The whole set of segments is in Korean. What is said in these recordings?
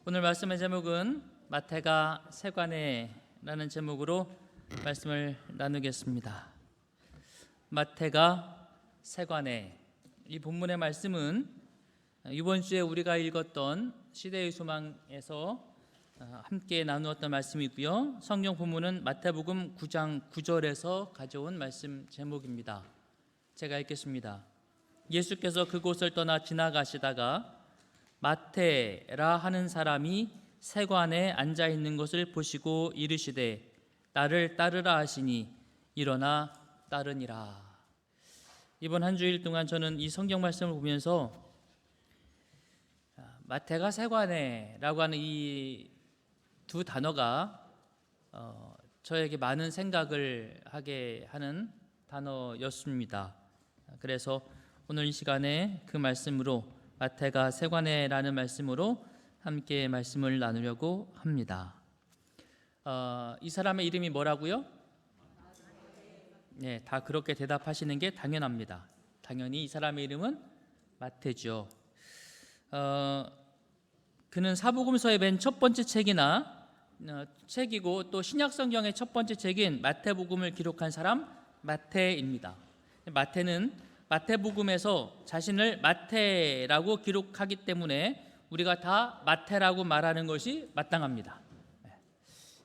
오늘 말씀의 제목은 마태가 세관에라는 제목으로 말씀을 나누겠습니다. 마태가 세관에. 이 본문의 말씀은 이번 주에 우리가 읽었던 시대의 소망에서 함께 나누었던 말씀이고요. 성경 본문은 마태복음 9장 9절에서 가져온 말씀 제목입니다. 제가 읽겠습니다. 예수께서 그곳을 떠나 지나가시다가 마태라 하는 사람이 세관에 앉아 있는 것을 보시고 이르시되 나를 따르라 하시니 일어나 따르니라. 이번 한 주일 동안 저는 이 성경 말씀을 보면서 마태가 세관에라고 하는 이 두 단어가 저에게 많은 생각을 하게 하는 단어였습니다. 그래서 오늘 이 시간에 그 말씀으로 마태가 세관에라는 말씀으로 함께 말씀을 나누려고 합니다. 이 사람의 이름이 뭐라고요? 네, 다 그렇게 대답하시는 게 당연합니다. 당연히 이 사람의 이름은 마태죠. 그는 사복음서의 맨 첫 번째 책이고 또 신약 성경의 첫 번째 책인 마태복음을 기록한 사람 마태입니다. 마태는 마태복음에서 자신을 마태라고 기록하기 때문에 우리가 다 마태라고 말하는 것이 마땅합니다.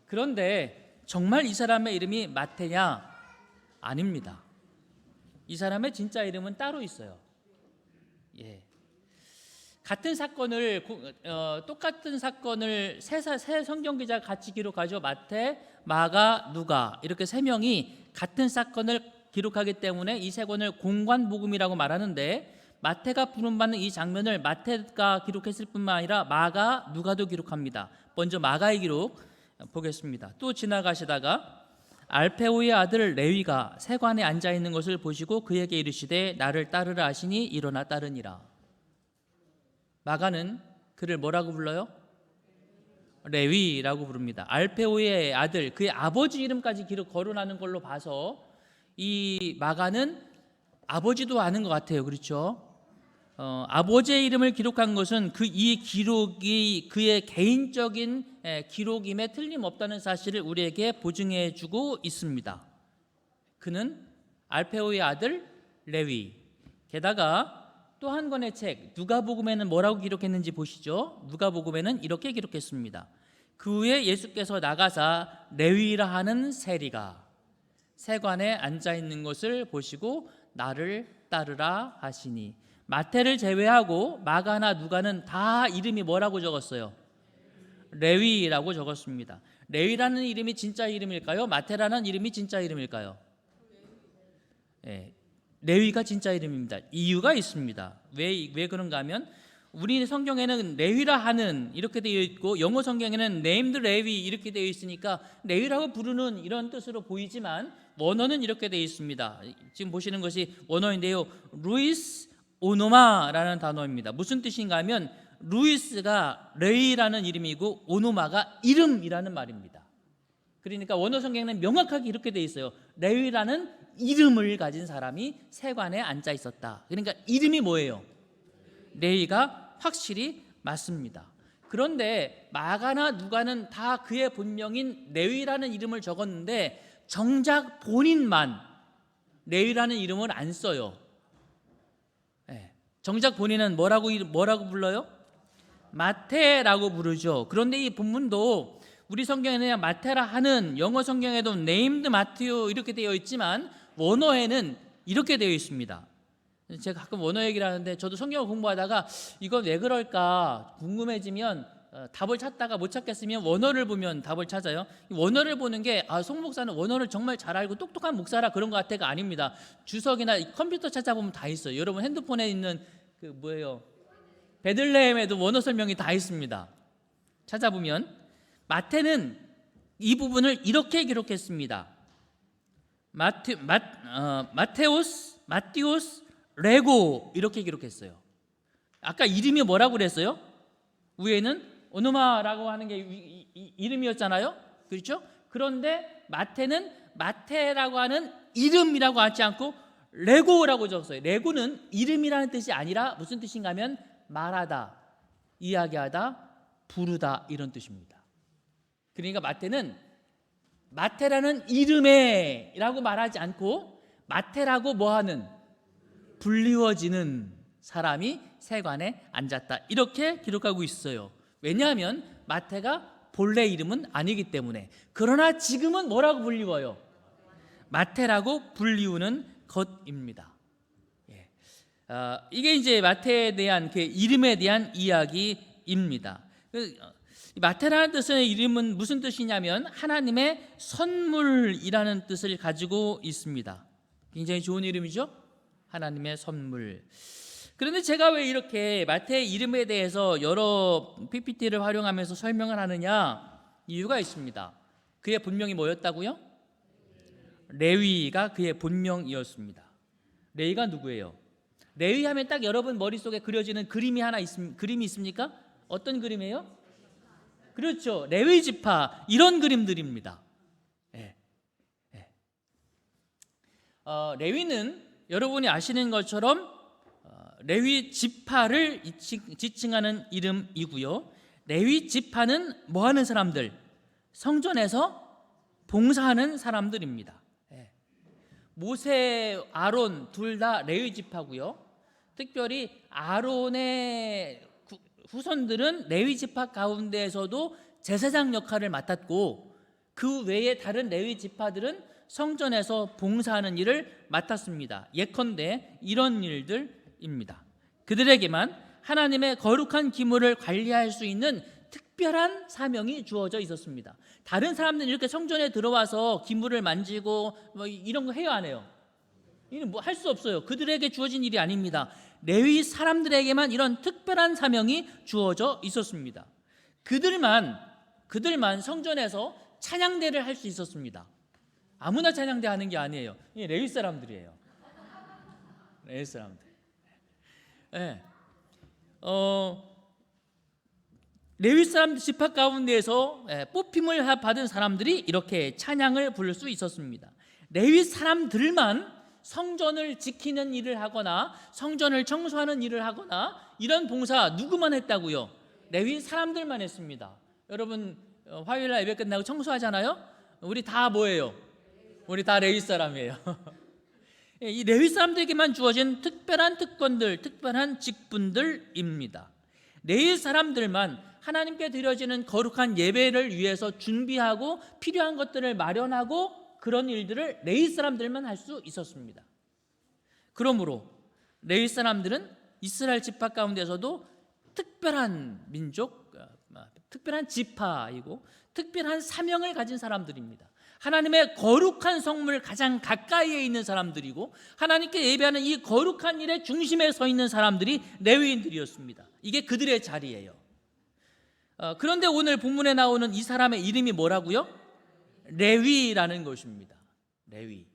그런데 정말 이 사람의 이름이 마태냐? 아닙니다. 이 사람의 진짜 이름은 따로 있어요. 똑같은 사건을 세 성경 기자가 같이 기록하죠. 마태, 마가, 누가 이렇게 세 명이 같은 사건을 기록하기 때문에 이 세 권을 공관복음이라고 말하는데, 마태가 부름받는 이 장면을 마태가 기록했을 뿐만 아니라 마가, 누가도 기록합니다. 먼저 마가의 기록 보겠습니다. 또 지나가시다가 알페오의 아들 레위가 세관에 앉아 있는 것을 보시고 그에게 이르시되 나를 따르라 하시니 일어나 따르니라. 마가는 그를 뭐라고 불러요? 레위라고 부릅니다. 알페오의 아들, 그의 아버지 이름까지 거론하는 걸로 봐서 이 마가는 아버지도 아는 것 같아요. 그렇죠? 아버지의 이름을 기록한 것은 이 기록이 그의 개인적인 기록임에 틀림없다는 사실을 우리에게 보증해 주고 있습니다. 그는 알페오의 아들 레위. 게다가 또 한 권의 책 누가복음에는 뭐라고 기록했는지 보시죠. 누가복음에는 이렇게 기록했습니다. 그 후에 예수께서 나가사 레위라 하는 세리가 세관에 앉아 있는 것을 보시고 나를 따르라 하시니. 마태를 제외하고 마가나 누가는 다 이름이 뭐라고 적었어요? 레위라고 적었습니다. 레위라는 이름이 진짜 이름일까요? 마태라는 이름이 진짜 이름일까요? 레위가 진짜 이름입니다. 이유가 있습니다. 왜 그런가 하면 우리 성경에는 레위라 하는 이렇게 되어 있고 영어 성경에는 named 레위 이렇게 되어 있으니까 레위라고 부르는 이런 뜻으로 보이지만 원어는 이렇게 되어 있습니다. 지금 보시는 것이 원어인데요. 루이스 오노마라는 단어입니다. 무슨 뜻인가 하면 루이스가 레위라는 이름이고 오노마가 이름이라는 말입니다. 그러니까 원어 성경에는 명확하게 이렇게 되어 있어요. 레위라는 이름을 가진 사람이 세관에 앉아 있었다. 그러니까 이름이 뭐예요? 레위가 확실히 맞습니다. 그런데 마가나 누가는 다 그의 본명인 레위라는 이름을 적었는데 정작 본인만 레위라는 이름을 안 써요. 정작 본인은 뭐라고 불러요? 마태라고 부르죠. 그런데 이 본문도 우리 성경에는 마태라 하는, 영어 성경에도 named 마테오 이렇게 되어 있지만 원어에는 이렇게 되어 있습니다. 제가 가끔 원어 얘기를 하는데 저도 성경을 공부하다가 이건 왜 그럴까 궁금해지면 답을 찾다가 못 찾겠으면 원어를 보면 답을 찾아요. 원어를 보는 게 송 목사는 원어를 정말 잘 알고 똑똑한 목사라 그런 것 같아가 아닙니다. 주석이나 컴퓨터 찾아보면 다 있어요. 여러분 핸드폰에 있는 베들레헴에도 원어 설명이 다 있습니다. 찾아보면 마태는 이 부분을 이렇게 기록했습니다. 마테오스, 레고 이렇게 기록했어요. 아까 이름이 뭐라고 그랬어요? 위에는 오노마라고 하는 게 이름이었잖아요. 그렇죠? 그런데 마태는 마태라고 하는 이름이라고 하지 않고 레고라고 적었어요. 레고는 이름이라는 뜻이 아니라 무슨 뜻인가 하면 말하다, 이야기하다, 부르다 이런 뜻입니다. 그러니까 마태는 마태라는 이름에 라고 말하지 않고 마태라고 뭐하는 불리워지는 사람이 세관에 앉았다 이렇게 기록하고 있어요. 왜냐하면 마태가 본래 이름은 아니기 때문에. 그러나 지금은 뭐라고 불리워요? 마태라고 불리우는 것입니다. 이게 이제 마태에 대한 그 이름에 대한 이야기입니다. 마태라는 뜻의 이름은 무슨 뜻이냐면 하나님의 선물이라는 뜻을 가지고 있습니다. 굉장히 좋은 이름이죠? 하나님의 선물. 그런데 제가 왜 이렇게 마태의 이름에 대해서 여러 PPT를 활용하면서 설명을 하느냐? 이유가 있습니다. 그의 본명이 뭐였다고요? 레위가 그의 본명이었습니다. 레위가 누구예요? 레위 하면 딱 여러분 머릿속에 그려지는 그림이 그림이 있습니까? 어떤 그림이에요? 그렇죠. 레위 지파 이런 그림들입니다. 레위는 여러분이 아시는 것처럼 레위 지파를 지칭하는 이름이고요. 레위 지파는 뭐 하는 사람들? 성전에서 봉사하는 사람들입니다. 모세, 아론 둘 다 레위 지파고요. 특별히 아론의 후손들은 레위 지파 가운데에서도 제사장 역할을 맡았고 그 외에 다른 레위 지파들은 성전에서 봉사하는 일을 맡았습니다. 예컨대 이런 일들입니다. 그들에게만 하나님의 거룩한 기물을 관리할 수 있는 특별한 사명이 주어져 있었습니다. 다른 사람들은 이렇게 성전에 들어와서 기물을 만지고 뭐 이런 거 해요, 안 해요? 이는 뭐 할 수 없어요. 그들에게 주어진 일이 아닙니다. 레위 사람들에게만 이런 특별한 사명이 주어져 있었습니다. 그들만 성전에서 찬양대를 할 수 있었습니다. 아무나 찬양대 하는 게 아니에요. 이 레위 사람들이에요. 레위 사람들. 레위 사람 지파 가운데에서 뽑힘을 받은 사람들이 이렇게 찬양을 부를 수 있었습니다. 레위 사람들만 성전을 지키는 일을 하거나 성전을 청소하는 일을 하거나 이런 봉사 누구만 했다고요? 레위 사람들만 했습니다. 여러분 화요일날 예배 끝나고 청소하잖아요. 우리 다 뭐예요? 우리 다 레위 사람이에요. 이 레위 사람들에게만 주어진 특별한 특권들, 특별한 직분들입니다. 레위 사람들만 하나님께 드려지는 거룩한 예배를 위해서 준비하고 필요한 것들을 마련하고 그런 일들을 레위 사람들만 할 수 있었습니다. 그러므로 레위 사람들은 이스라엘 지파 가운데서도 특별한 민족, 특별한 지파이고 특별한 사명을 가진 사람들입니다. 하나님의 거룩한 성물 가장 가까이에 있는 사람들이고 하나님께 예배하는 이 거룩한 일의 중심에 서 있는 사람들이 레위인들이었습니다. 이게 그들의 자리예요. 그런데 오늘 본문에 나오는 이 사람의 이름이 뭐라고요? 레위라는 것입니다. 레위.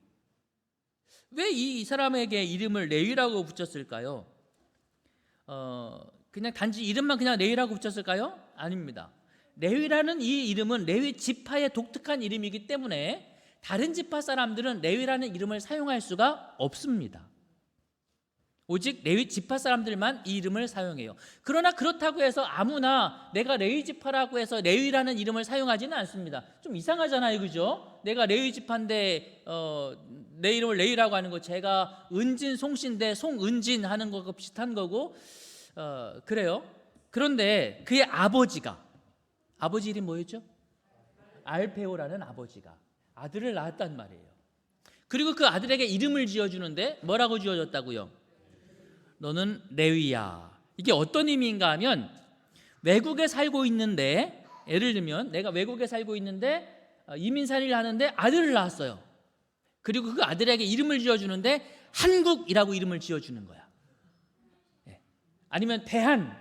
왜 이 사람에게 이름을 레위라고 붙였을까요? 그냥 단지 이름만 그냥 레위라고 붙였을까요? 아닙니다. 레위라는 이 이름은 레위 지파의 독특한 이름이기 때문에 다른 지파 사람들은 레위라는 이름을 사용할 수가 없습니다. 오직 레위 지파 사람들만 이 이름을 사용해요. 그러나 그렇다고 해서 아무나 내가 레위 지파라고 해서 레위라는 이름을 사용하지는 않습니다. 좀 이상하잖아요, 그죠? 내가 레위 지파인데 내 이름을 레위라고 하는 거, 제가 은진 송씨인데 송은진 하는 거하고 비슷한 거고 그래요. 그런데 그의 아버지 이름이 뭐였죠? 알페오라는 아버지가 아들을 낳았단 말이에요. 그리고 그 아들에게 이름을 지어주는데 뭐라고 지어줬다고요? 너는 레위야. 이게 어떤 의미인가 하면 외국에 살고 있는데, 예를 들면 내가 외국에 살고 있는데 이민살이를 하는데 아들을 낳았어요. 그리고 그 아들에게 이름을 지어주는데 한국이라고 이름을 지어주는 거야. 아니면 대한,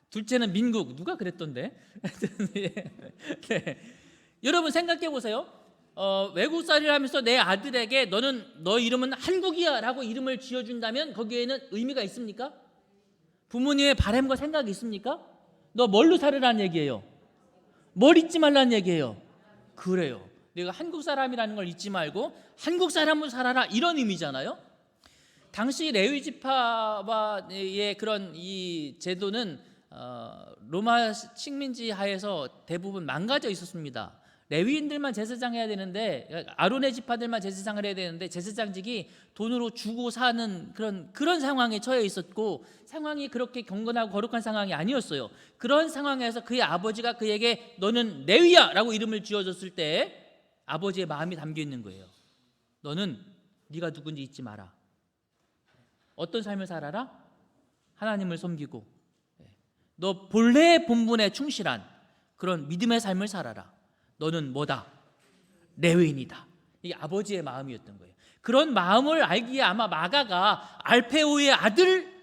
둘째는 민국. 누가 그랬던데? 네. 여러분 생각해 보세요. 외국살이를 하면서 내 아들에게 너 이름은 한국이야 라고 이름을 지어준다면 거기에는 의미가 있습니까? 부모님의 바람과 생각이 있습니까? 너 뭘로 살으라는 얘기예요? 뭘 잊지 말라는 얘기예요? 그래요. 내가 한국 사람이라는 걸 잊지 말고 한국 사람으로 살아라, 이런 의미잖아요. 당시 레위 지파의 그런 이 제도는 로마 식민지 하에서 대부분 망가져 있었습니다. 레위인들만 제사장 해야 되는데, 아론의 지파들만 제사장을 해야 되는데 제사장직이 돈으로 주고 사는 그런 상황에 처해 있었고, 상황이 그렇게 경건하고 거룩한 상황이 아니었어요. 그런 상황에서 그의 아버지가 그에게 너는 레위야 라고 이름을 지어줬을 때 아버지의 마음이 담겨 있는 거예요. 너는 네가 누군지 잊지 마라. 어떤 삶을 살아라? 하나님을 섬기고 너 본래의 본분에 충실한 그런 믿음의 삶을 살아라. 너는 뭐다? 레위인이다. 이게 아버지의 마음이었던 거예요. 그런 마음을 알기에 아마 마가가 알페오의 아들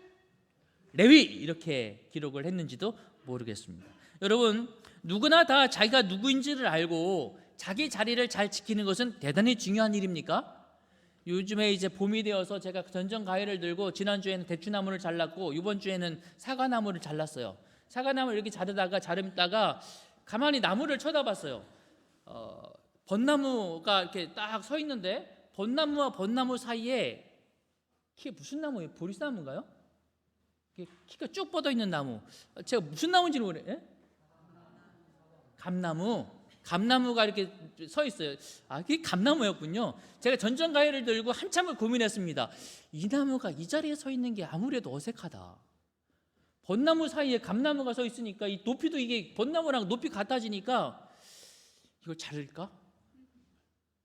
레위 이렇게 기록을 했는지도 모르겠습니다. 여러분, 누구나 다 자기가 누구인지를 알고 자기 자리를 잘 지키는 것은 대단히 중요한 일입니까? 요즘에 이제 봄이 되어서 제가 전전 가위를 들고 지난주에는 대추나무를 잘랐고 이번 주에는 사과나무를 잘랐어요. 사과나무를 이렇게 자르다가 가만히 나무를 쳐다봤어요. 벚나무가 이렇게 딱 서 있는데 벚나무와 벚나무 사이에 키가 무슨 나무예요? 보리나무인가요? 키가 쭉 뻗어 있는 나무. 제가 무슨 나무인지 모르겠어요. 감나무가 이렇게 서 있어요. 그게 감나무였군요. 제가 전전 가위를 들고 한참을 고민했습니다. 이 나무가 이 자리에 서 있는 게 아무래도 어색하다. 벚나무 사이에 감나무가 서 있으니까 이 높이도 이게 벚나무랑 높이 같아지니까 이걸 자를까?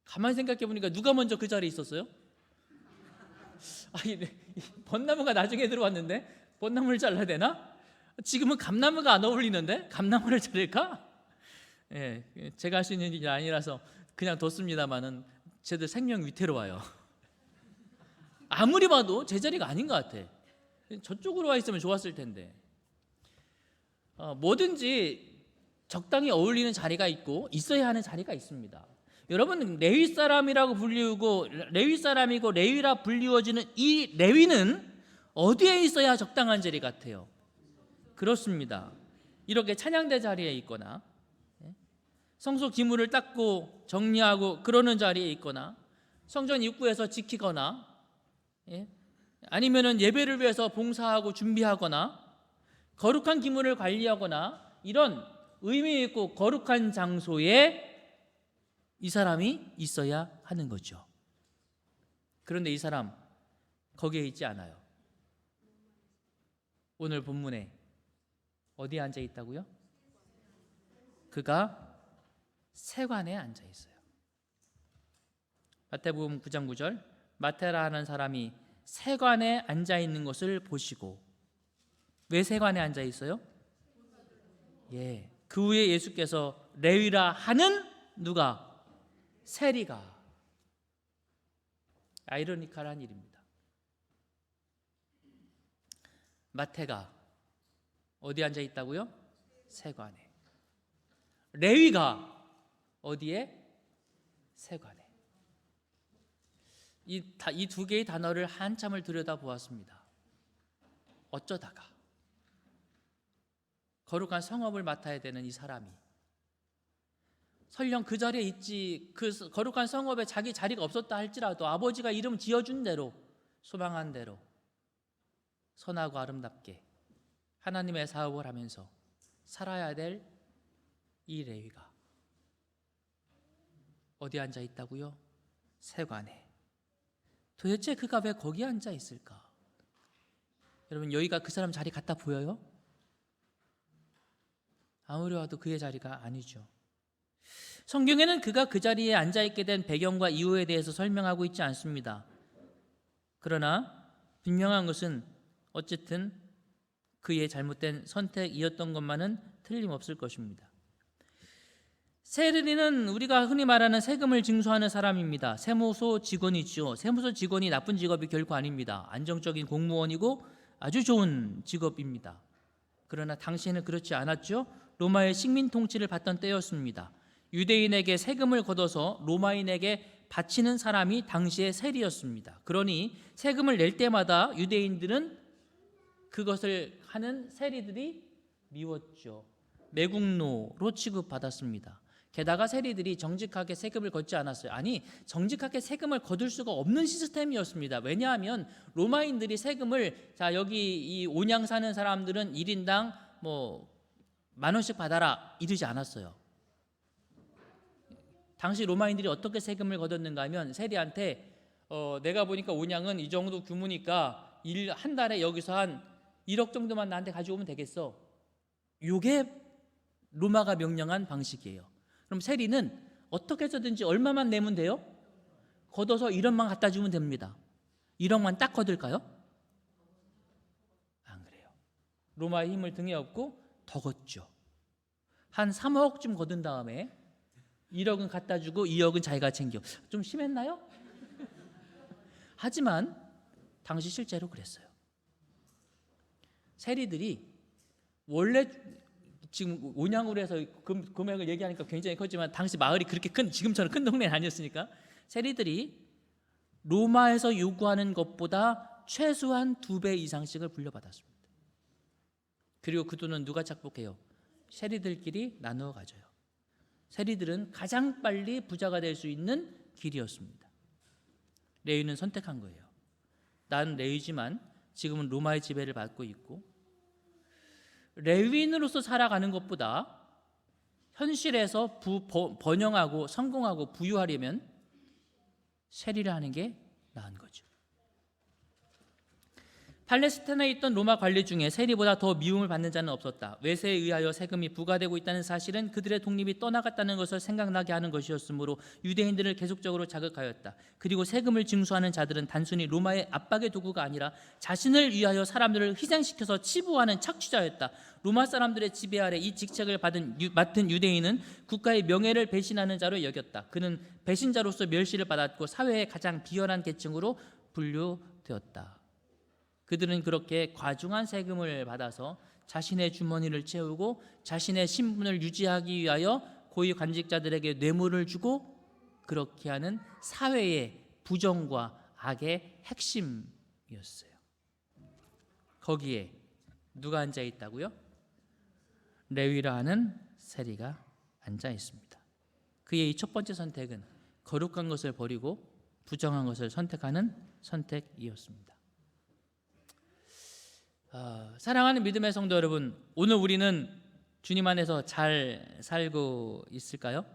가만히 생각해 보니까 누가 먼저 그 자리에 있었어요? 벚나무가 나중에 들어왔는데 벚나무를 잘라야 되나? 지금은 감나무가 안 어울리는데 감나무를 자를까? 제가 할 수 있는 일이 아니라서 그냥 뒀습니다만은 쟤들 생명 위태로워요. 아무리 봐도 제 자리가 아닌 것 같아. 저쪽으로 와 있으면 좋았을 텐데. 뭐든지 적당히 어울리는 자리가 있고 있어야 하는 자리가 있습니다. 여러분, 레위 사람이라고 불리우고 레위 사람이고 레위라 불리워지는 이 레위는 어디에 있어야 적당한 자리 같아요? 그렇습니다. 이렇게 찬양대 자리에 있거나 성소 기물을 닦고 정리하고 그러는 자리에 있거나 성전 입구에서 지키거나 아니면은 예배를 위해서 봉사하고 준비하거나 거룩한 기물을 관리하거나 이런 의미 있고 거룩한 장소에 이 사람이 있어야 하는 거죠. 그런데 이 사람 거기에 있지 않아요. 오늘 본문에 어디에 앉아 있다고요? 그가 세관에 앉아 있어요. 마태복음 9장 9절, 마태라 하는 사람이 세관에 앉아 있는 것을 보시고. 왜 세관에 앉아 있어요? 그 후에 예수께서 레위라 하는 누가? 세리가. 아이러니컬한 일입니다. 마태가 어디 앉아 있다고요? 세관에. 레위가 어디에? 세관에. 이 두 개의 단어를 한참을 들여다보았습니다. 어쩌다가 거룩한 성업을 맡아야 되는 이 사람이 설령 그 자리에 있지, 그 거룩한 성업에 자기 자리가 없었다 할지라도 아버지가 이름 지어준 대로, 소망한 대로 선하고 아름답게 하나님의 사업을 하면서 살아야 될 이 레위가 어디 앉아 있다고요? 세관에. 도대체 그가 왜 거기 앉아 있을까? 여러분, 여기가 그 사람 자리 같아 보여요? 아무리 봐도 그의 자리가 아니죠. 성경에는 그가 그 자리에 앉아 있게 된 배경과 이유에 대해서 설명하고 있지 않습니다. 그러나 분명한 것은 어쨌든 그의 잘못된 선택이었던 것만은 틀림없을 것입니다. 세리는 우리가 흔히 말하는 세금을 징수하는 사람입니다. 세무서 직원이죠. 세무서 직원이 나쁜 직업이 결코 아닙니다. 안정적인 공무원이고 아주 좋은 직업입니다. 그러나 당시에는 그렇지 않았죠. 로마의 식민 통치를 받던 때였습니다. 유대인에게 세금을 걷어서 로마인에게 바치는 사람이 당시의 세리였습니다. 그러니 세금을 낼 때마다 유대인들은 그것을 하는 세리들이 미웠죠. 매국노로 취급받았습니다. 게다가 세리들이 정직하게 세금을 걷지 않았어요. 아니, 정직하게 세금을 거둘 수가 없는 시스템이었습니다. 왜냐하면 로마인들이 세금을, 여기 이 온양 사는 사람들은 1인당 뭐 10,000원씩 받아라 이러지 않았어요. 당시 로마인들이 어떻게 세금을 걷었는가 하면 세리한테 내가 보니까 온양은 이 정도 규모니까 한 달에 여기서 한 1억 정도만 나한테 가져오면 되겠어. 이게 로마가 명령한 방식이에요. 그럼 세리는 어떻게 해서든지 얼마만 내면 돼요? 걷어서 1억만 갖다 주면 됩니다. 1억만 딱 걷을까요? 안 그래요. 로마의 힘을 등에 업고 더 걷죠. 한 3억쯤 걷은 다음에 1억은 갖다 주고 2억은 자기가 챙겨. 좀 심했나요? 하지만 당시 실제로 그랬어요. 세리들이 원래 지금 온양으로 해서 금액을 얘기하니까 굉장히 컸지만 당시 마을이 그렇게 큰, 지금처럼 큰 동네는 아니었으니까 세리들이 로마에서 요구하는 것보다 최소한 2배 이상씩을 불려받았습니다. 그리고 그 돈은 누가 착복해요? 세리들끼리 나누어 가져요. 세리들은 가장 빨리 부자가 될 수 있는 길이었습니다. 레위는 선택한 거예요. 난 레위지만 지금은 로마의 지배를 받고 있고, 레위인으로서 살아가는 것보다 현실에서 번영하고 성공하고 부유하려면 세리를 하는 게 나은 거죠. 팔레스타인에 있던 로마 관리 중에 세리보다 더 미움을 받는 자는 없었다. 외세에 의하여 세금이 부과되고 있다는 사실은 그들의 독립이 떠나갔다는 것을 생각나게 하는 것이었으므로 유대인들을 계속적으로 자극하였다. 그리고 세금을 징수하는 자들은 단순히 로마의 압박의 도구가 아니라 자신을 위하여 사람들을 희생시켜서 치부하는 착취자였다. 로마 사람들의 지배 아래 이 직책을 맡은 유대인은 국가의 명예를 배신하는 자로 여겼다. 그는 배신자로서 멸시를 받았고 사회의 가장 비열한 계층으로 분류되었다. 그들은 그렇게 과중한 세금을 받아서 자신의 주머니를 채우고 자신의 신분을 유지하기 위하여 고위 관직자들에게 뇌물을 주고 그렇게 하는 사회의 부정과 악의 핵심이었어요. 거기에 누가 앉아 있다고요? 레위라 하는 세리가 앉아 있습니다. 그의 이 첫 번째 선택은 거룩한 것을 버리고 부정한 것을 선택하는 선택이었습니다. 사랑하는 믿음의 성도 여러분, 오늘 우리는 주님 안에서 잘 살고 있을까요?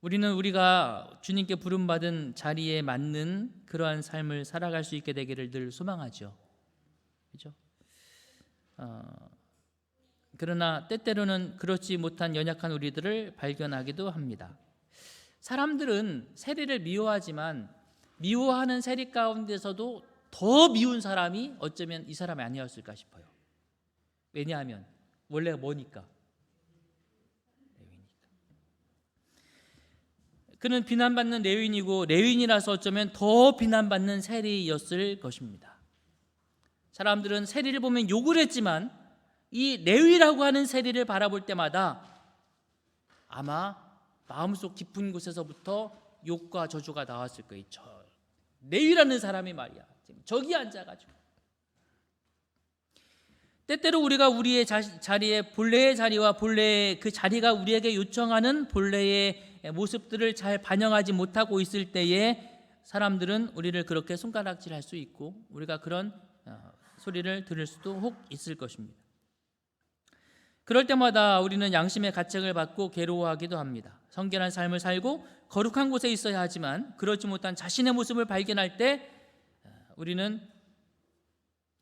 우리는 우리가 주님께 부름받은 자리에 맞는 그러한 삶을 살아갈 수 있게 되기를 늘 소망하죠. 그렇죠? 그러나 때때로는 그렇지 못한 연약한 우리들을 발견하기도 합니다. 사람들은 세리를 미워하지만 미워하는 세리 가운데서도 더 미운 사람이 어쩌면 이 사람이 아니었을까 싶어요. 왜냐하면 원래 뭐니까? 레위니까. 그는 비난받는 레위인이고 레위인이라서 어쩌면 더 비난받는 세리였을 것입니다. 사람들은 세리를 보면 욕을 했지만 이 레위라고 하는 세리를 바라볼 때마다 아마 마음속 깊은 곳에서부터 욕과 저주가 나왔을 거예요. 저 레위라는 사람이 말이야, 저기 앉아가지고. 때때로 우리가 우리의 자리에 본래의 자리와 본래의 그 자리가 우리에게 요청하는 본래의 모습들을 잘 반영하지 못하고 있을 때에 사람들은 우리를 그렇게 손가락질할 수 있고 우리가 그런 소리를 들을 수도 혹 있을 것입니다. 그럴 때마다 우리는 양심의 가책을 받고 괴로워하기도 합니다. 성결한 삶을 살고 거룩한 곳에 있어야 하지만 그렇지 못한 자신의 모습을 발견할 때 우리는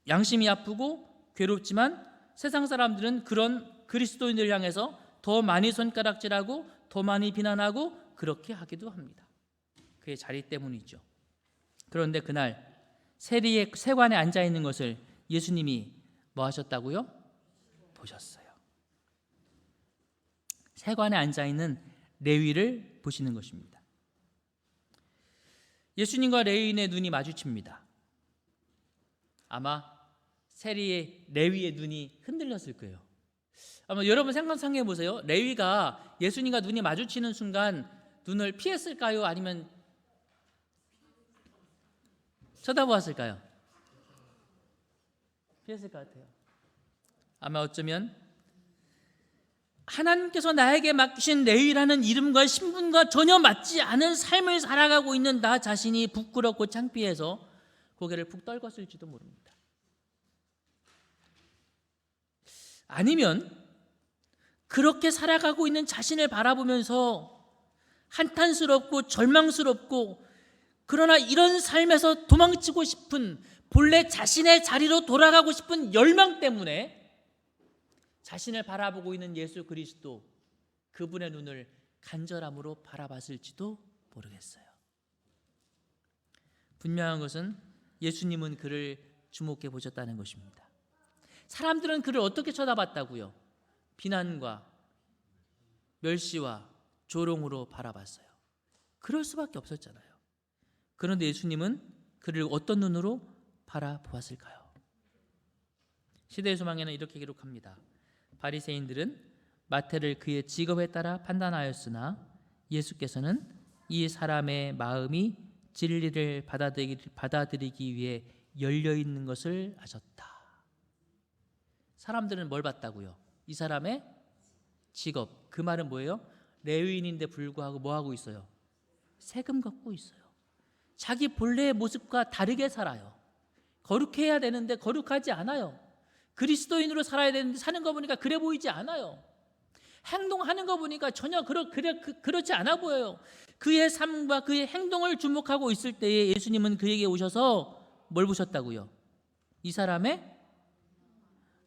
양심이 아프고 괴롭지만 세상 사람들은 그런 그리스도인을 향해서 더 많이 손가락질하고 더 많이 비난하고 그렇게 하기도 합니다. 그의 자리 때문이죠. 그런데 그날 세리의 세관에 앉아 있는 것을 예수님이 뭐 하셨다고요? 보셨어요. 세관에 앉아 있는 레위를 보시는 것입니다. 예수님과 레위인의 눈이 마주칩니다. 아마 세리의 레위의 눈이 흔들렸을 거예요. 아마 여러분 생각해 보세요. 레위가 예수님과 눈이 마주치는 순간 눈을 피했을까요? 아니면 쳐다보았을까요? 피했을 것 같아요. 아마 어쩌면 하나님께서 나에게 맡기신 레위라는 이름과 신분과 전혀 맞지 않은 삶을 살아가고 있는 나 자신이 부끄럽고 창피해서 고개를 푹 떨궜을지도 모릅니다. 아니면 그렇게 살아가고 있는 자신을 바라보면서 한탄스럽고 절망스럽고, 그러나 이런 삶에서 도망치고 싶은, 본래 자신의 자리로 돌아가고 싶은 열망 때문에 자신을 바라보고 있는 예수 그리스도, 그분의 눈을 간절함으로 바라봤을지도 모르겠어요. 분명한 것은 예수님은 그를 주목해 보셨다는 것입니다. 사람들은 그를 어떻게 쳐다봤다고요? 비난과 멸시와 조롱으로 바라봤어요. 그럴 수밖에 없었잖아요. 그런데 예수님은 그를 어떤 눈으로 바라보았을까요? 시대의 소망에는 이렇게 기록합니다. 바리새인들은 마태를 그의 직업에 따라 판단하였으나 예수께서는 이 사람의 마음이 진리를 받아들이기 위해 열려 있는 것을 아셨다. 사람들은 뭘 봤다고요? 이 사람의 직업. 그 말은 뭐예요? 레위인인데 불구하고 뭐 하고 있어요? 세금 걷고 있어요. 자기 본래의 모습과 다르게 살아요. 거룩해야 되는데 거룩하지 않아요. 그리스도인으로 살아야 되는데 사는 거 보니까 그래 보이지 않아요. 행동하는 거 보니까 전혀 그렇지 않아 보여요. 그의 삶과 그의 행동을 주목하고 있을 때에 예수님은 그에게 오셔서 뭘 보셨다고요? 이 사람의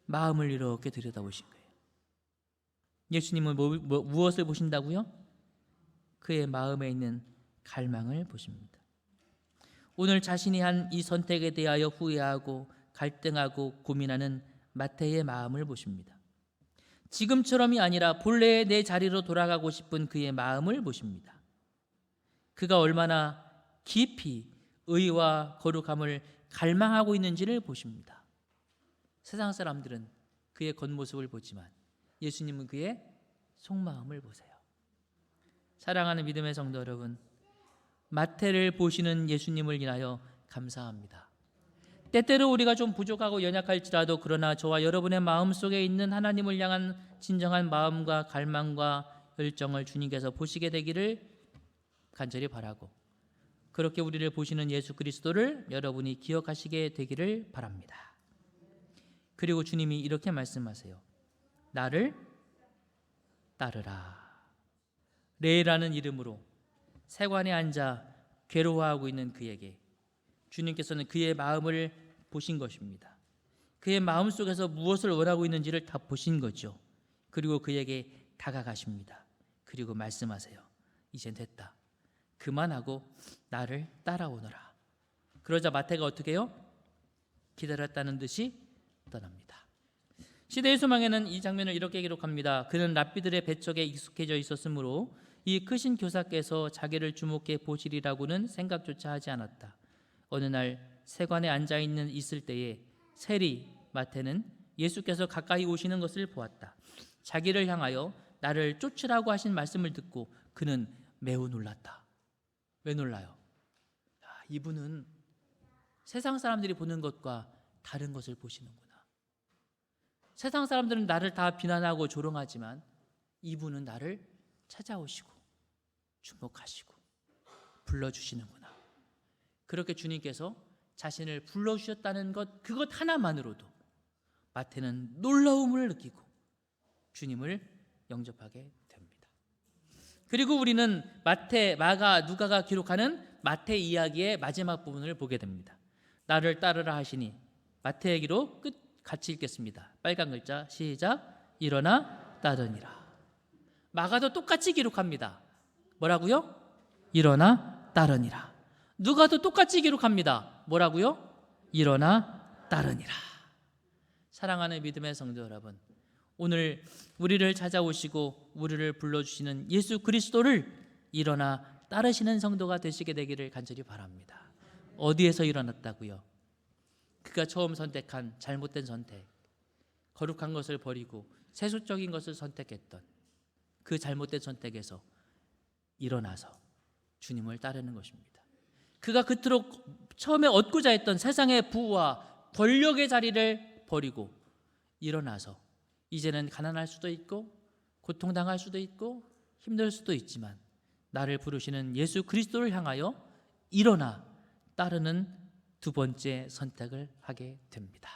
마음을 이렇게 들여다보신 거예요. 예수님은 무엇을 보신다고요? 그의 마음에 있는 갈망을 보십니다. 오늘 자신이 한 이 선택에 대하여 후회하고 갈등하고 고민하는 마태의 마음을 보십니다. 지금처럼이 아니라 본래의 내 자리로 돌아가고 싶은 그의 마음을 보십니다. 그가 얼마나 깊이 의와 거룩함을 갈망하고 있는지를 보십니다. 세상 사람들은 그의 겉모습을 보지만 예수님은 그의 속마음을 보세요. 사랑하는 믿음의 성도 여러분, 마태를 보시는 예수님을 인하여 감사합니다. 때때로 우리가 좀 부족하고 연약할지라도 그러나 저와 여러분의 마음속에 있는 하나님을 향한 진정한 마음과 갈망과 열정을 주님께서 보시게 되기를 간절히 바라고, 그렇게 우리를 보시는 예수 그리스도를 여러분이 기억하시게 되기를 바랍니다. 그리고 주님이 이렇게 말씀하세요. 나를 따르라. 레이라는 이름으로 세관에 앉아 괴로워하고 있는 그에게 주님께서는 그의 마음을 보신 것입니다. 그의 마음 속에서 무엇을 원하고 있는지를 다 보신 거죠. 그리고 그에게 다가가십니다. 그리고 말씀하세요. 이젠 됐다. 그만하고 나를 따라오너라. 그러자 마태가 어떻게 해요? 기다렸다는 듯이 떠납니다. 시대의 소망에는 이 장면을 이렇게 기록합니다. 그는 랍비들의 배척에 익숙해져 있었으므로 이 크신 교사께서 자기를 주목해 보시리라고는 생각조차 하지 않았다. 어느 날 세관에 앉아 있을 때에 세리 마태는 예수께서 가까이 오시는 것을 보았다. 자기를 향하여 나를 쫓으라고 하신 말씀을 듣고 그는 매우 놀랐다. 왜 놀라요? 이분은 세상 사람들이 보는 것과 다른 것을 보시는구나. 세상 사람들은 나를 다 비난하고 조롱하지만 이분은 나를 찾아오시고 주목하시고 불러주시는구나. 그렇게 주님께서 자신을 불러주셨다는 것, 그것 하나만으로도 마태는 놀라움을 느끼고 주님을 영접하게 됩니다. 그리고 우리는 마태, 마가, 누가가 기록하는 마태 이야기의 마지막 부분을 보게 됩니다. 나를 따르라 하시니, 마태의 기록 같이 읽겠습니다. 빨간 글자 시작. 일어나 따르니라. 마가도 똑같이 기록합니다. 뭐라고요? 일어나 따르니라. 누가도 똑같이 기록합니다. 뭐라고요? 일어나 따르니라. 사랑하는 믿음의 성도 여러분, 오늘 우리를 찾아오시고 우리를 불러주시는 예수 그리스도를 일어나 따르시는 성도가 되시게 되기를 간절히 바랍니다. 어디에서 일어났다고요? 그가 처음 선택한 잘못된 선택, 거룩한 것을 버리고 세속적인 것을 선택했던 그 잘못된 선택에서 일어나서 주님을 따르는 것입니다. 그가 그토록 처음에 얻고자 했던 세상의 부와 권력의 자리를 버리고 일어나서 이제는 가난할 수도 있고 고통당할 수도 있고 힘들 수도 있지만 나를 부르시는 예수 그리스도를 향하여 일어나 따르는 두 번째 선택을 하게 됩니다.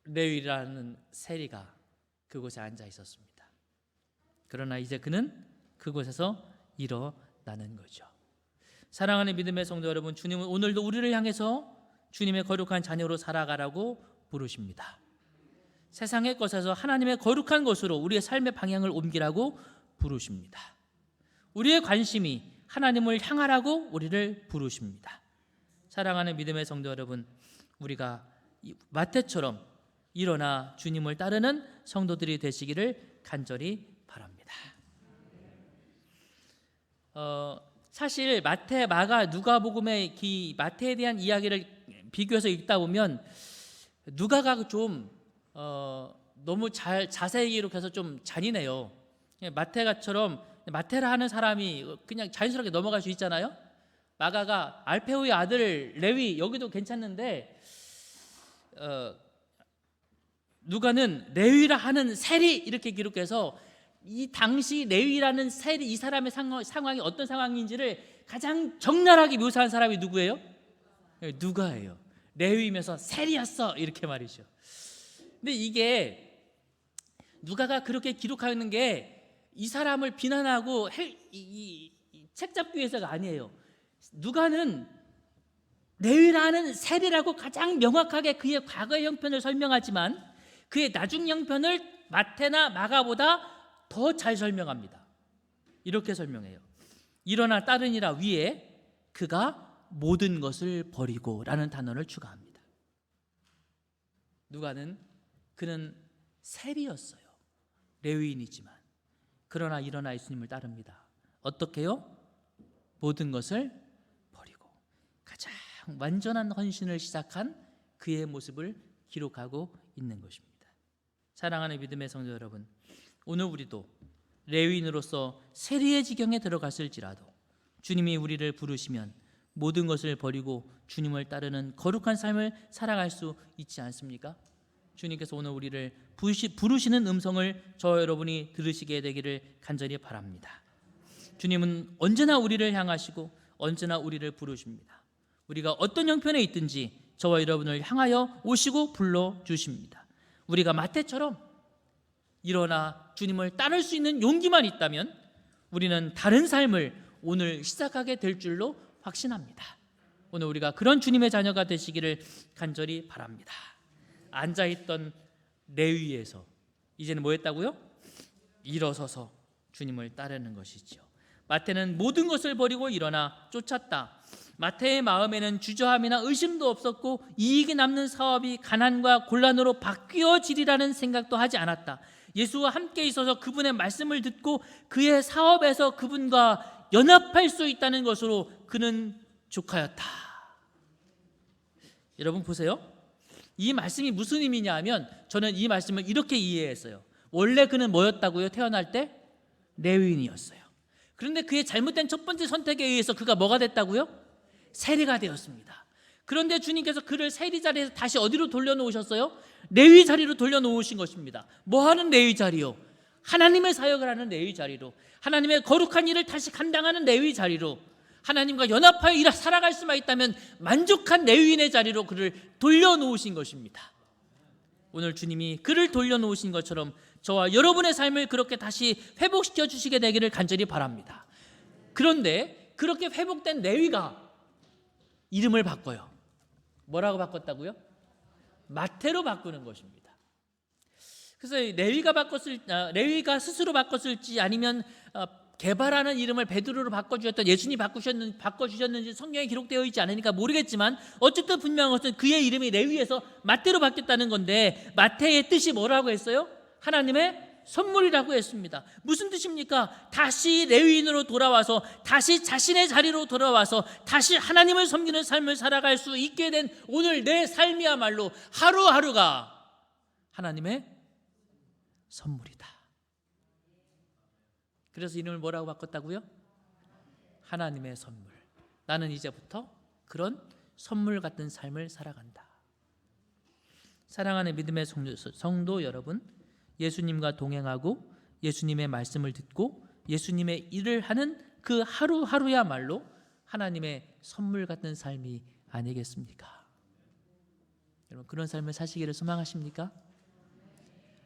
레위라는 세리가 그곳에 앉아 있었습니다. 그러나 이제 그는 그곳에서 일어나는 거죠. 사랑하는 믿음의 성도 여러분, 주님은 오늘도 우리를 향해서 주님의 거룩한 자녀로 살아가라고 부르십니다. 세상의 것에서 하나님의 거룩한 것으로 우리의 삶의 방향을 옮기라고 부르십니다. 우리의 관심이 하나님을 향하라고 우리를 부르십니다. 사랑하는 믿음의 성도 여러분, 우리가 마태처럼 일어나 주님을 따르는 성도들이 되시기를 간절히 바랍니다. 사실 마태, 마가, 누가복음의 마태에 대한 이야기를 비교해서 읽다 보면 누가가 좀 너무 자세히 기록해서 좀 잔인해요. 마태가처럼 마태라 하는 사람이 그냥 자연스럽게 넘어갈 수 있잖아요. 마가가 알페오의 아들 레위, 여기도 괜찮는데 누가는 레위라 하는 세리 이렇게 기록해서 이 당시 레위라는 세리, 이 사람의 상황이 어떤 상황인지를 가장 적나라하게 묘사한 사람이 누구예요? 누가예요. 레위면서 세리였어 이렇게 말이죠. 근데 이게 누가가 그렇게 기록하는 게 이 사람을 비난하고 책 잡기 위해서가 아니에요. 누가는 레위라는 세리라고 가장 명확하게 그의 과거의 형편을 설명하지만 그의 나중 형편을 마태나 마가보다 더 잘 설명합니다. 이렇게 설명해요. 일어나 따르니라 위에 그가 모든 것을 버리고 라는 단어를 추가합니다. 그는 세리였어요. 레위인이지만 그러나 일어나 예수님을 따릅니다. 어떻게요? 모든 것을 버리고 가장 완전한 헌신을 시작한 그의 모습을 기록하고 있는 것입니다. 사랑하는 믿음의 성도 여러분, 오늘 우리도 레위인으로서 세리의 지경에 들어갔을지라도 주님이 우리를 부르시면 모든 것을 버리고 주님을 따르는 거룩한 삶을 살아갈 수 있지 않습니까? 주님께서 오늘 우리를 부르시는 음성을 저 여러분이 들으시게 되기를 간절히 바랍니다. 주님은 언제나 우리를 향하시고 언제나 우리를 부르십니다. 우리가 어떤 형편에 있든지 저와 여러분을 향하여 오시고 불러주십니다. 우리가 마태처럼 일어나 주님을 따를 수 있는 용기만 있다면 우리는 다른 삶을 오늘 시작하게 될 줄로 확신합니다. 오늘 우리가 그런 주님의 자녀가 되시기를 간절히 바랍니다. 앉아있던 레위에서 이제는 뭐 했다고요? 일어서서 주님을 따르는 것이죠. 마태는 모든 것을 버리고 일어나 쫓았다. 마태의 마음에는 주저함이나 의심도 없었고 이익이 남는 사업이 가난과 곤란으로 바뀌어지리라는 생각도 하지 않았다. 예수와 함께 있어서 그분의 말씀을 듣고 그의 사업에서 그분과 연합할 수 있다는 것으로 그는 족하였다. 여러분 보세요. 이 말씀이 무슨 의미냐 하면 저는 이 말씀을 이렇게 이해했어요. 원래 그는 뭐였다고요? 태어날 때 레위인이었어요. 그런데 그의 잘못된 첫 번째 선택에 의해서 그가 뭐가 됐다고요? 세리가 되었습니다. 그런데 주님께서 그를 세리 자리에서 다시 어디로 돌려놓으셨어요? 레위 자리로 돌려놓으신 것입니다. 뭐하는 레위 자리요? 하나님의 사역을 하는 레위 자리로, 하나님의 거룩한 일을 다시 감당하는 레위 자리로, 하나님과 연합하여 살아갈 수만 있다면 만족한 레위인의 자리로 그를 돌려놓으신 것입니다. 오늘 주님이 그를 돌려놓으신 것처럼 저와 여러분의 삶을 그렇게 다시 회복시켜 주시게 되기를 간절히 바랍니다. 그런데 그렇게 회복된 레위가 이름을 바꿔요. 뭐라고 바꿨다고요? 마태로 바꾸는 것입니다. 그래서 레위가 스스로 바꿨을지 아니면 개발하는 이름을 베드로로 바꿔주셨던 예수님이 바꿔주셨는지 성경에 기록되어 있지 않으니까 모르겠지만 어쨌든 분명한 것은 그의 이름이 레위에서 마태로 바뀌었다는 건데 마태의 뜻이 뭐라고 했어요? 하나님의 선물이라고 했습니다. 무슨 뜻입니까? 다시 레위인으로 돌아와서 다시 자신의 자리로 돌아와서 다시 하나님을 섬기는 삶을 살아갈 수 있게 된 오늘 내 삶이야말로 하루하루가 하나님의 선물이다. 그래서 이름을 뭐라고 바꿨다고요? 하나님의 선물. 나는 이제부터 그런 선물 같은 삶을 살아간다. 사랑하는 믿음의 성도 여러분, 예수님과 동행하고 예수님의 말씀을 듣고 예수님의 일을 하는 그 하루하루야말로 하나님의 선물 같은 삶이 아니겠습니까? 여러분 그런 삶을 사시기를 소망하십니까?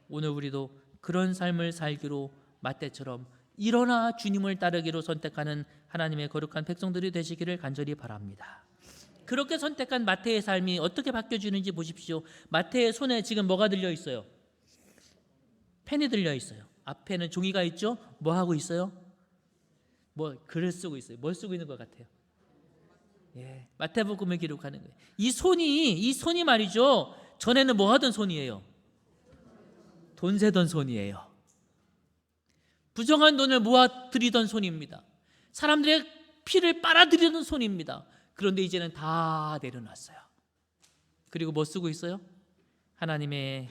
오늘 우리도 그런 삶을 살기로 마태처럼 일어나 주님을 따르기로 선택하는 하나님의 거룩한 백성들이 되시기를 간절히 바랍니다. 그렇게 선택한 마태의 삶이 어떻게 바뀌어지는지 보십시오. 마태의 손에 지금 뭐가 들려 있어요? 펜이 들려 있어요. 앞에는 종이가 있죠? 뭐 하고 있어요? 뭐 글을 쓰고 있어요. 뭘 쓰고 있는 것 같아요? 예, 마태복음을 기록하는 거예요. 이 손이 말이죠. 전에는 뭐 하던 손이에요? 돈 세던 손이에요. 부정한 돈을 모아들이던 손입니다. 사람들의 피를 빨아들이던 손입니다. 그런데 이제는 다 내려놨어요. 그리고 뭐 쓰고 있어요? 하나님의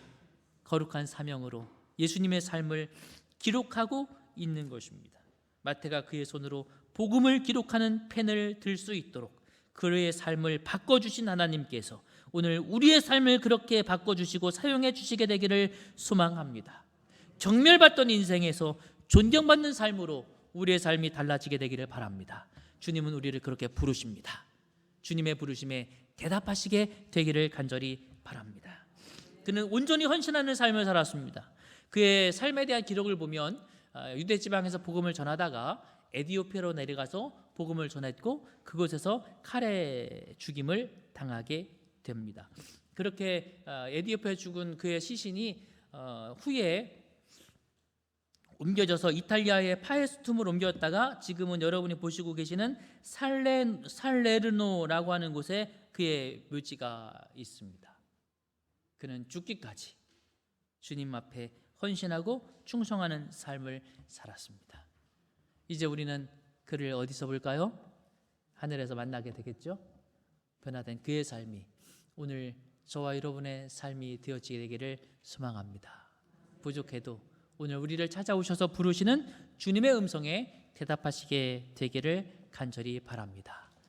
거룩한 사명으로 예수님의 삶을 기록하고 있는 것입니다. 마태가 그의 손으로 복음을 기록하는 펜을 들 수 있도록 그의 삶을 바꿔주신 하나님께서 오늘 우리의 삶을 그렇게 바꿔주시고 사용해 주시게 되기를 소망합니다. 경멸받던 인생에서 존경받는 삶으로 우리의 삶이 달라지게 되기를 바랍니다. 주님은 우리를 그렇게 부르십니다. 주님의 부르심에 대답하시게 되기를 간절히 바랍니다. 그는 온전히 헌신하는 삶을 살았습니다. 그의 삶에 대한 기록을 보면 유대 지방에서 복음을 전하다가 에디오피아로 내려가서 복음을 전했고 그곳에서 칼에 죽임을 당하게 됩니다. 그렇게 에디오피아에 죽은 그의 시신이 후에 옮겨져서 이탈리아의 파에스툼으로 옮겼다가 지금은 여러분이 보시고 계시는 살레르노라고 하는 곳에 그의 묘지가 있습니다. 그는 죽기까지 주님 앞에 헌신하고 충성하는 삶을 살았습니다. 이제 우리는 그를 어디서 볼까요? 하늘에서 만나게 되겠죠? 변화된 그의 삶이 오늘 저와 여러분의 삶이 되어지게 되기를 소망합니다. 부족해도 오늘 우리를 찾아오셔서 부르시는 주님의 음성에 대답하시게 되기를 간절히 바랍니다.